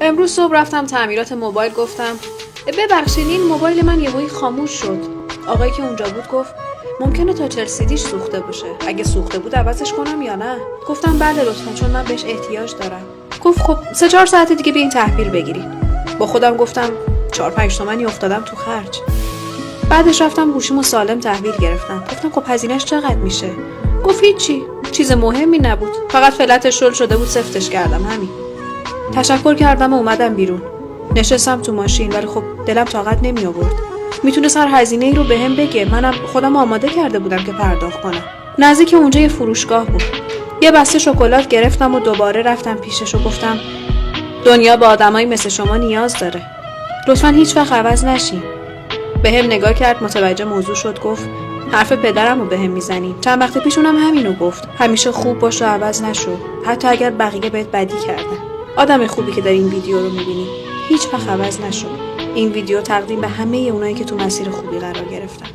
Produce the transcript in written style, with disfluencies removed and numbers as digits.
امروز صبح رفتم تعمیرات موبایل، گفتم ببخشید این موبایل من یهویی خاموش شد. آقایی که اونجا بود گفت ممکنه تا 40 سیدیش سوخته باشه، اگه سوخته بود عوضش کنم یا نه؟ گفتم بله لطفا، چون من بهش احتیاج دارم. گفت خب 3-4 ساعت دیگه بیاین تحویل بگیرین. با خودم گفتم 4-5 تومانی افتادم تو خرج. بعدش رفتم گوشیمو سالم تحویل گرفتم. گفتم خب هزینه‌اش چقدر میشه؟ گفت هیچی، چیز مهمی نبود، فقط فلتش شل شده بود، سفتش کردم، همین. تشکر کردم و اومدم بیرون. نشستم تو ماشین، ولی خب دلم طاقت نمی آورد. میتونست هر هزینه‌ای رو بهم بگه، منم خودم آماده کرده بودم که پرداخت کنم. نزدیک اونجا یه فروشگاه بود. یه بسته شکلات گرفتم و دوباره رفتم پیشش و گفتم دنیا به آدمایی مثل شما نیاز داره. لطفاً هیچ وقت عوض نشین. بهم نگاه کرد، متوجه موضوع شد، گفت حرف پدرم رو بهم میزنی. چند وقت پیش اونم همینو گفت. همیشه خوب باش و عوض نشو، حتی اگر بقیه بهت بدی کردن. آدم خوبی که داری این ویدیو رو میبینی، هیچ وقت عوض نشو. این ویدیو تقدیم به همه اونایی که تو مسیر خوبی قرار گرفتن.